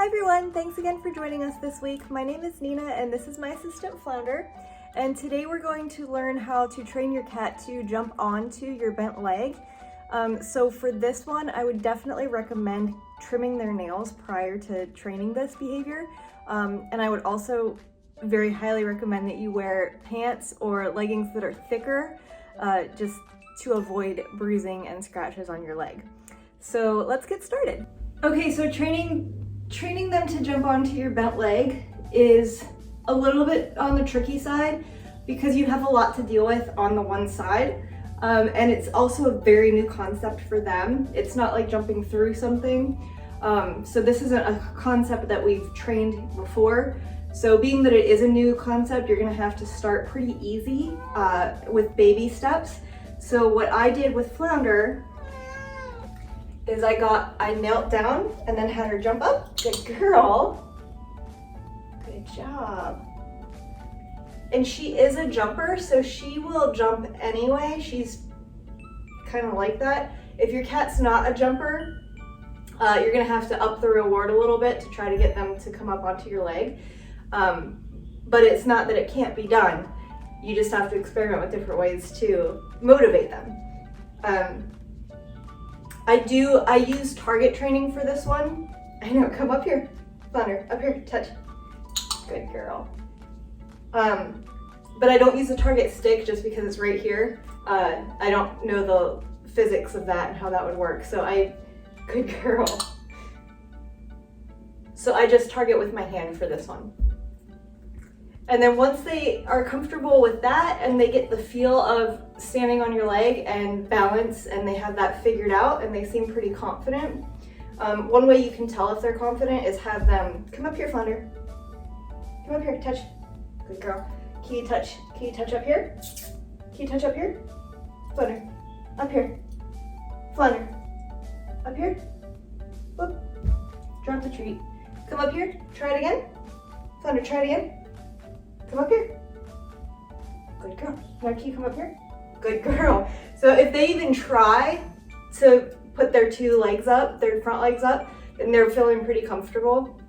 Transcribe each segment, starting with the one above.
Hi everyone, thanks again for joining us this week. My name is Nina and this is my assistant Flounder. And today we're going to learn how to train your cat to jump onto your bent leg. So for this one, I would definitely recommend trimming their nails prior to training this behavior. And I would also very highly recommend that you wear pants or leggings that are thicker, just to avoid bruising and scratches on your leg. So let's get started. Okay, so training them to jump onto your bent leg is a little bit on the tricky side because you have a lot to deal with on the one side. And it's also a very new concept for them. It's not like jumping through something. So this isn't a concept that we've trained before. So being that it is a new concept, you're gonna have to start pretty easy with baby steps. So what I did with Flounder is I knelt down and then had her jump up. Good girl. Good job. And she is a jumper, so she will jump anyway. She's kind of like that. If your cat's not a jumper, you're gonna have to up the reward a little bit to try to get them to come up onto your leg. But it's not that it can't be done. You just have to experiment with different ways to motivate them. I use target training for this one. I know, come up here. Flounder, up here, touch. Good girl. But I don't use the target stick just because it's right here. I don't know the physics of that and how that would work. Good girl. So I just target with my hand for this one. And then once they are comfortable with that and they get the feel of standing on your leg and balance and they have that figured out and they seem pretty confident, one way you can tell if they're confident is have them, come up here, Flounder. Come up here, touch. Good girl. Can you touch up here? Can you touch up here? Flounder, up here. Flounder, up here. Whoop. Drop the treat. Come up here, try it again. Flounder, try it again. Come up here. Good girl. Now can you come up here? Good girl. So if they even try to put their two legs up, their front legs up, then they're feeling pretty comfortable.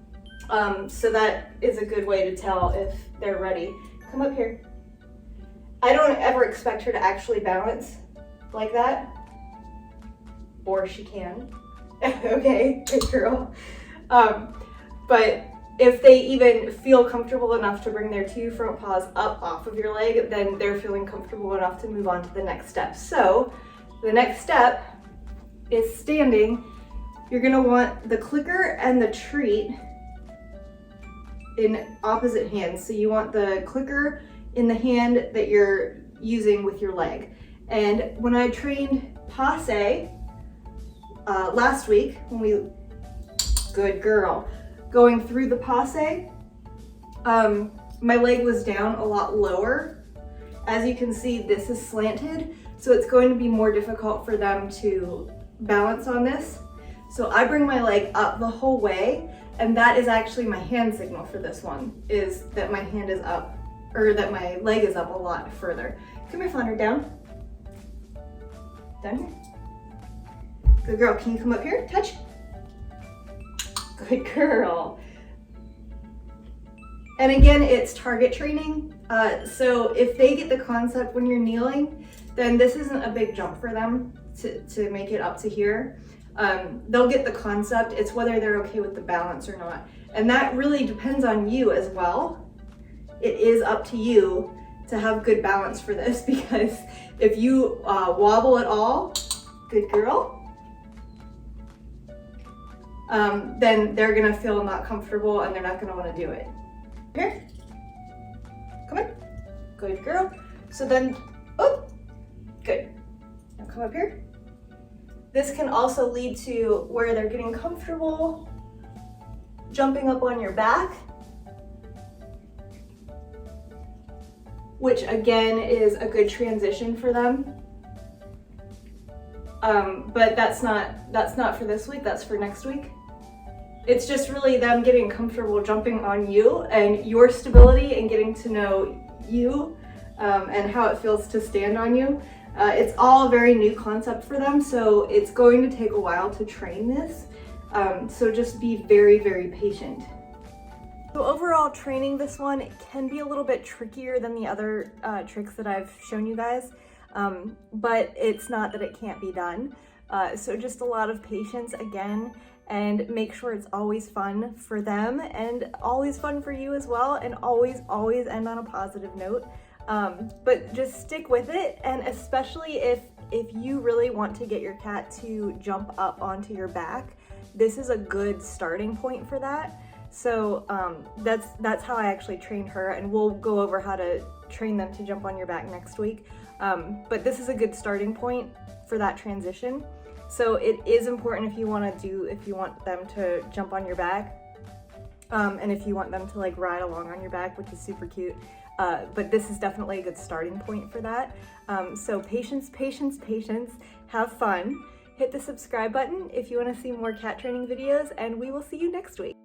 So that is a good way to tell if they're ready. Come up here. I don't ever expect her to actually balance like that. Or she can. Okay, good girl. But if they even feel comfortable enough to bring their two front paws up off of your leg, then they're feeling comfortable enough to move on to the next step. So the next step is standing. You're gonna want the clicker and the treat in opposite hands. So you want the clicker in the hand that you're using with your leg. And when I trained Passe last week, good girl, going through the Passe, my leg was down a lot lower. As you can see, this is slanted, so it's going to be more difficult for them to balance on this. So I bring my leg up the whole way, and that is actually my hand signal for this one, is that my hand is up, or that my leg is up a lot further. Come here, Flounder, down. Down here. Good girl, can you come up here? Touch. Good girl. And again, it's target training. So if they get the concept when you're kneeling, then this isn't a big jump for them to make it up to here. They'll get the concept. It's whether they're okay with the balance or not. And that really depends on you as well. It is up to you to have good balance for this, because if you wobble at all, good girl, then they're gonna feel not comfortable and they're not gonna wanna do it. Here, come in, good girl. So then, oh, good. Now come up here. This can also lead to where they're getting comfortable jumping up on your back, which again is a good transition for them. But that's not for this week, that's for next week. It's just really them getting comfortable jumping on you and your stability and getting to know you and how it feels to stand on you. It's all a very new concept for them, so it's going to take a while to train this. So just be very, very patient. So overall, training this one can be a little bit trickier than the other tricks that I've shown you guys, but it's not that it can't be done. So just a lot of patience again, and make sure it's always fun for them and always fun for you as well, and always end on a positive note. But just stick with it, and especially if you really want to get your cat to jump up onto your back, this is a good starting point for that. So that's how I actually trained her, and we'll go over how to train them to jump on your back next week. But this is a good starting point for that transition. So it is important if you want them to jump on your back, and if you want them to like ride along on your back, which is super cute. But this is definitely a good starting point for that. So patience, have fun. Hit the subscribe button if you want to see more cat training videos, and we will see you next week.